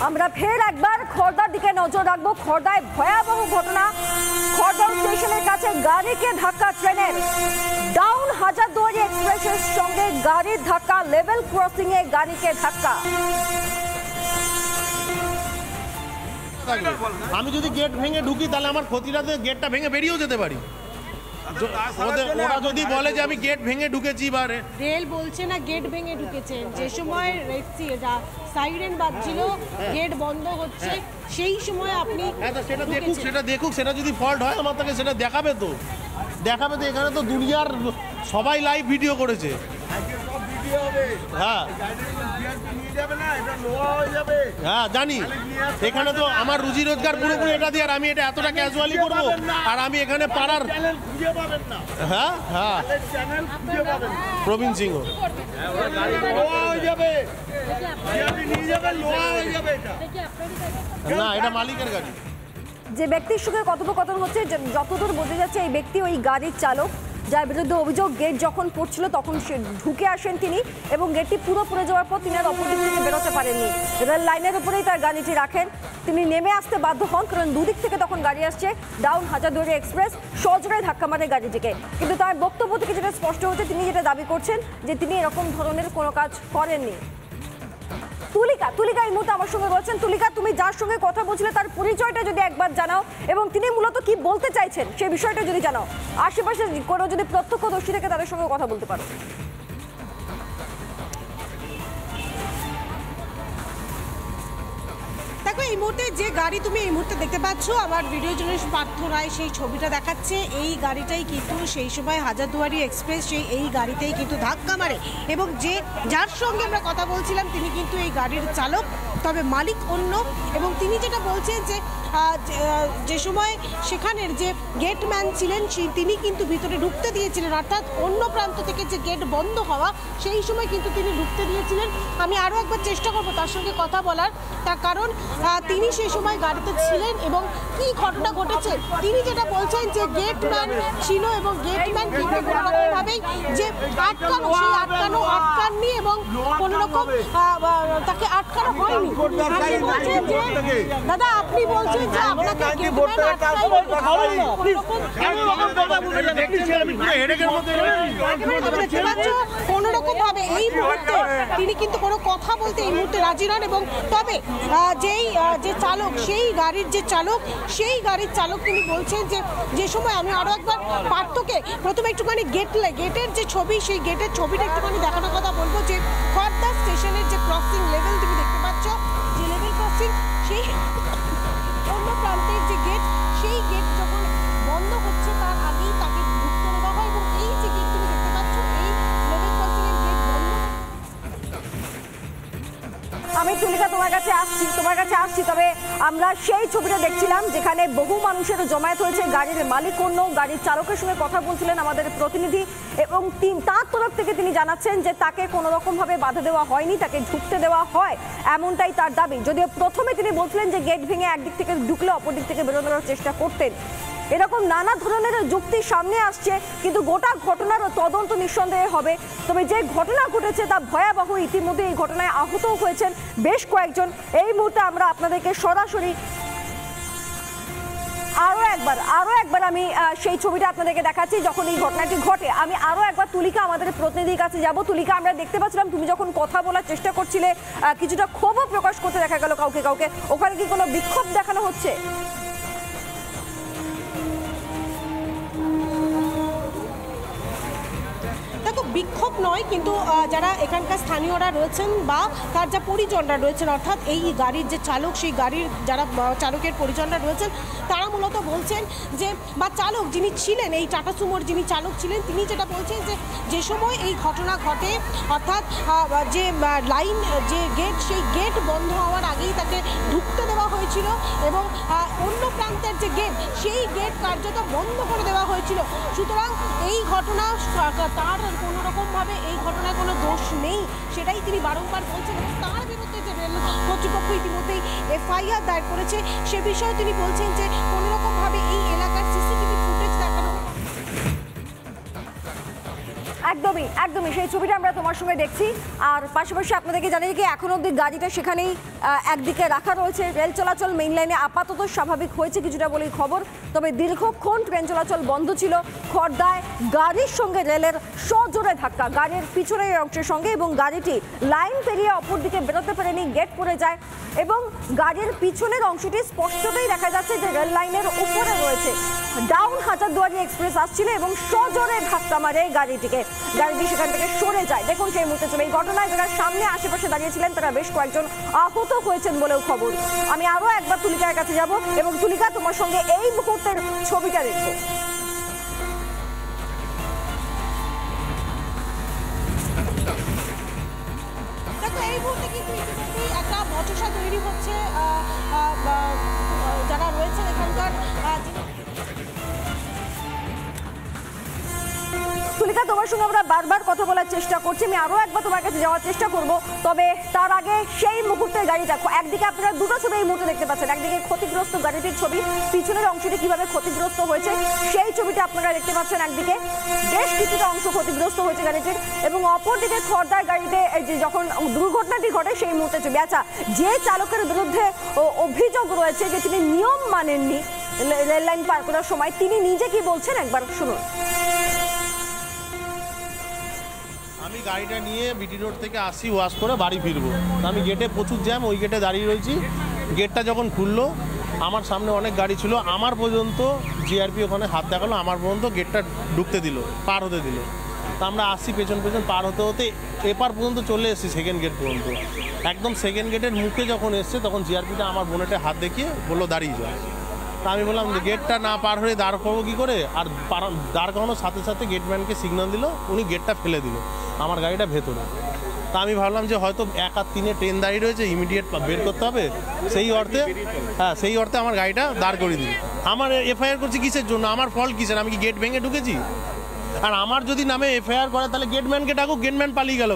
আমরা ফের একবার খড়দার দিকে নজর রাখবো। খড়দায় ভয়াবহ ঘটনা। খড়দা স্টেশনের কাছে গাড়িকে ধাক্কা ট্রেনের। ডাউন হাজারদুয়ারি এক্সপ্রেসের সঙ্গে গাড়ির ধাক্কা, লেভেল ক্রসিং এ গাড়িকে ধাক্কা। আমি যদি গেট ভেঙে ঢুকি তাহলে আমার ক্ষতিটা গেটটা ভেঙে বেরিয়েও যেতে পারি। ওরা যদি বলে যে আমি গেট ভেঙে ঢুকেছি, বারে রেল বলছে না গেট ভেঙে ঢুকেছেন, যে সময় সাইরেন বাজছিল গেট বন্ধ হচ্ছে সেই সময় আপনি সেটা দেখুক, সেটা যদি ফল্ট হয় আমার তাকে সেটা দেখাবে তো। এখানে তো দুনিয়ার সবাই লাইভ ভিডিও করেছে। হ্যাঁ হ্যাঁ জানি, এখানে তো আমার রুজি রোজগার পুরোপুরি এটা দিয়ে, আর আমি এটা এতটা ক্যাজুয়ালি করবো, আর আমি এখানে পাড়ার। হ্যাঁ হ্যাঁ প্রবীণ সিংহ। না, এটা মালিকের গাড়ি। যে ব্যক্তির সঙ্গে কথোপকথন হচ্ছে, যতদূর বোঝা যাচ্ছে এই ব্যক্তি ওই গাড়ির চালক, যার বিরুদ্ধে অভিযোগ গেট যখন পড়ছিল তখন সে ঢুকে আসেন তিনি, এবং গেটটি পুরো পড়ে যাওয়ার পর তিনি আর অপর দিক থেকে বেরোতে পারেননি। রেল লাইনের উপরেই তার গাড়িটি রাখেন। তিনি নেমে আসতে বাধ্য হন, কারণ দুদিক থেকে তখন গাড়ি আসছে। ডাউন হাজারদুয়ারি এক্সপ্রেস সজোরে ধাক্কা মারে গাড়িটিকে। কিন্তু তার বক্তব্য থেকে যেটা স্পষ্ট হচ্ছে, তিনি যেটা দাবি করছেন যে তিনি এরকম ধরনের কোনো কাজ করেননি। তুলিকা এই মুহূর্তে আমার সঙ্গে রয়েছেন। তুলিকা, তুমি যার সঙ্গে কথা বলছিলে তার পরিচয়টা যদি একবার জানাও, এবং তিনি মূলত কি বলতে চাইছেন সেই বিষয়টা যদি জানাও। আশেপাশে কোনো যদি প্রত্যক্ষদর্শী থেকে তাদের সঙ্গে কথা বলতে পারো। দেখো, এই মুহূর্তে যে গাড়ি তুমি এই মুহূর্তে দেখতে পাচ্ছ, আমার ভিডিও জার্নালিস্ট পার্থ রায় সেই ছবিটা দেখাচ্ছে। এই গাড়িটাই কিন্তু সেই সময় হাজারদুয়ারি এক্সপ্রেস এই গাড়িতেই কিন্তু ধাক্কা মারে, এবং যার সঙ্গে আমরা কথা বলছিলাম তিনি কিন্তু এই গাড়ির চালক, তবে মালিক অন্য। এবং তিনি যেটা বলছেন যে সময় সেখানের যে গেটম্যান ছিলেন তিনি কিন্তু ভিতরে ঢুকতে দিয়েছিলেন, অর্থাৎ অন্য প্রান্ত থেকে যে গেট বন্ধ হওয়া সেই সময় কিন্তু তিনি ঢুকতে দিয়েছিলেন। আমি আরও একবার চেষ্টা করব তার সঙ্গে কথা বলার, তার কারণ তিনি সেই সময় গাড়িতে ছিলেন এবং কি ঘটনা ঘটেছে তিনি যেটা বলছেন যে গেটম্যান ছিল, এবং গেটম্যান কিন্তু কোনোরকমভাবেই যে আটকাননি এবং কোনোরকম তাকে আটকানো হয়নি। দাদা, আপনি বলছেন যে আপনাকে কোনোরকম ভাবে এই মুহূর্তে তিনি কিন্তু কোনো কথা বলতে এই মুহূর্তে রাজি নন। এবং তবে যে চালক, সেই গাড়ির চালক তিনি বলছেন যে সময়, আমি আরো একবার পার্থকে প্রথমে একটুখানি গেটের যে ছবি, সেই গেটের ছবিটা একটুখানি দেখানোর কথা বলবো। যে খড়দা স্টেশনের যে ক্রসিং লেভেল তুমি দেখতে পাচ্ছ, যে লেভেল ক্রসিং, সেই অন্য প্রান্তের যে গেট, সেই গেট যখন বন্ধ হচ্ছে তার আগেই তাকে ঢুকতে দেওয়া হয়, এবং এই যে গেট তুমি দেখতে পাচ্ছ, এই লেভেল ক্রসিং এর গেট বন্ধ। আমি তুলিকা তোমার কাছে আসছি, তবে আমরা সেই ছবিটা দেখছিলাম যেখানে বহু মানুষের জমায়েত হয়েছে। গাড়ির মালিক অন্য, গাড়ির চালকের সঙ্গে কথা বলছিলেন আমাদের প্রতিনিধি, এবং তার তরফ থেকে তিনি জানাচ্ছেন যে তাকে কোনো রকম ভাবে বাধা দেওয়া হয়নি, তাকে ঢুকতে দেওয়া হয়, এমনটাই তার দাবি। যদিও প্রথমে তিনি বলছিলেন যে গেট ভেঙে একদিক থেকে ঢুকলে অপর দিক থেকে বেরোনোর চেষ্টা করতেন। এরকম নানা ধরনের যুক্তি সামনে আসছে, কিন্তু গোটা ঘটনার তদন্ত নিঃসন্দেহে হবে। তবে যে ঘটনা ঘটেছে তা ভয়াবহ। ইতিমধ্যে এই ঘটনায় আহত হয়েছেন বেশ কয়েকজন। এই মুহূর্তে আমরা আপনাদেরকে সরাসরি আরো একবার আমি সেই ছবিটা আপনাদেরকে দেখাচ্ছি যখন এই ঘটনাটি ঘটে। আমি আরো একবার তুলিকা, আমাদের প্রতিনিধির কাছে যাব। তুলিকা, আমরা দেখতে পাচ্ছিলাম তুমি যখন কথা বলার চেষ্টা করছিলে কিছুটা ক্ষোভও প্রকাশ করতে দেখা গেল কাউকে। ওখানে কি কোনো বিক্ষোভ দেখানো হচ্ছে? দেখো, বিক্ষোভ নয়, কিন্তু যারা এখানকার স্থানীয়রা রয়েছেন বা তার যা পরিজনরা রয়েছেন, অর্থাৎ এই গাড়ির যে চালক, সেই গাড়ির যারা চালকের পরিজনরা রয়েছেন, তারা মূলত বলছেন যে, বা চালক যিনি ছিলেন, এই টাটা সুমোর যিনি চালক ছিলেন, তিনি যেটা বলছেন যে সময় এই ঘটনা ঘটে, অর্থাৎ যে লাইন, যে গেট, সেই গেট বন্ধ হওয়ার আগেই তাকে ঢুকতে দেওয়া হয়েছিল, এবং অন্য প্রান্তের যে গেট, সেই গেট কার্যত বন্ধ করে দেওয়া হয়েছিল। সুতরাং এই ঘটনা তার কোনোরকমভাবে এই ঘটনায় কোনো দোষ নেই, সেটাই তিনি বারংবার বলছেন। তার বিরুদ্ধে যে রেল কর্তৃপক্ষ ইতিমধ্যেই এফআইআর দায়ের করেছে, সে বিষয়ে তিনি বলছেন যে কোনোরকমভাবে এই এলাকার সিসিটিভি ফুটেজ দেখানো। একদমই একদমই সেই ছবিটা আমরা তোমার সঙ্গে দেখছি। আর পাশাপাশি আপনাদেরকে জানিয়ে কি এখনো অব্দি গাড়িটা সেখানেই একদিকে রাখা রয়েছে। রেল চলাচল মেইন লাইনে আপাতত স্বাভাবিক হয়েছে কিছুটা বলেই খবর, তবে দীর্ঘক্ষণ ট্রেন চলাচল বন্ধ ছিল। খড়দায় গাড়ির সঙ্গে রেলের সজোরে ধাক্কা, গাড়ির পিছনের অংশের সঙ্গে, এবং গাড়িটি লাইন পেরিয়ে অপর দিকে বেরোতে পারেনি, গেট পড়ে যায় এবং গাড়ির পিছনের অংশটি স্পষ্টতই দেখা যাচ্ছে যে রেল লাইনের উপরে রয়েছে। ডাউন হাজারদুয়ারি এক্সপ্রেস আসছিল এবং সজোরে ধাক্কা মারে এই গাড়িটিকে, গাড়িটি সেখান থেকে সরে যায়। দেখুন সেই মুহূর্তে চলে এই ঘটনায় যারা সামনে আশেপাশে দাঁড়িয়েছিলেন তারা বেশ কয়েকজন আহত হয়েছেন বলেও খবর। আমি আরও একবার তুলিকার কাছে যাব এবং তুলিকা তোমার সঙ্গে এই মুহূর্তের ছবিটা দেখবো। দেখো এই মুহূর্তে কিন্তু ইতিমধ্যেই একটা বচসা তৈরি হচ্ছে যারা রয়েছেন এখানকার তুলিকা তোমার সঙ্গে আমরা বারবার কথা বলার চেষ্টা করছি, আমি আরও একবার তোমার কাছে যাওয়ার চেষ্টা করব, তবে তার আগে সেই মুহূর্তের গাড়িটা একদিকে আপনারা দুটো ছবি এই মুহূর্তে দেখতে পাচ্ছেন, একদিকে ক্ষতিগ্রস্ত গাড়িটির ছবি, পিছনের অংশটি কিভাবে ক্ষতিগ্রস্ত হয়েছে সেই ছবিটা আপনারা দেখতে পাচ্ছেন। একদিকে বেশ কিছুটা অংশ ক্ষতিগ্রস্ত হয়েছে গাড়িটির, এবং অপরদিকে খড়দার গাড়িতে যে যখন দুর্ঘটনাটি ঘটে সেই মুহূর্তে ছবি। আচ্ছা, যে চালকের বিরুদ্ধে অভিযোগ রয়েছে যে তিনি নিয়ম মানেননি রেল লাইন পার করার সময়, তিনি নিজে কি বলছেন একবার শুনুন। আমি গাড়িটা নিয়ে বিটি রোড থেকে আসি, ওয়াশ করে বাড়ি ফিরবো। আমি গেটে প্রচুর জ্যাম, ওই গেটে দাঁড়িয়ে রয়েছি। গেটটা যখন খুললো আমার সামনে অনেক গাড়ি ছিল, আমার পর্যন্ত জিআরপি ওখানে হাত দেখালো, আমার পর্যন্ত গেটটা ঢুকতে দিল, পার হতে দিল। তা আমরা আসছি পেছন পেছন পার হতে হতে এপার পর্যন্ত চলে এসেছি, সেকেন্ড গেট পর্যন্ত। একদম সেকেন্ড গেটের মুখে যখন এসছে তখন জিআরপিটা আমার বোনেটে হাত দেখিয়ে বললো দাঁড়িয়ে যায়। তা আমি বললাম গেটটা না পার হয়ে দাঁড় করবো কী করে, আর দাঁড় করানোর সাথে সাথে গেটম্যানকে সিগন্যাল দিল, উনি গেটটা ফেলে দিল, আমার গাড়িটা ভেতরে। তা আমি ভাবলাম যে হয়তো 1 আর 3-এ ট্রেন দাঁড়িয়ে রয়েছে, ইমিডিয়েট বের করতে হবে, সেই অর্থে আমার গাড়িটা দাঁড় করিয়ে দিল। আমার এফআইআর করছি কিসের জন্য, আমার ফল্ট কিসের, আমি কি গেট ভেঙে ঢুকেছি? আর আমার যদি নামে এফআইআর করে তাহলে গেটম্যানকে ডাকুক, গেটম্যান পালিয়ে গেল।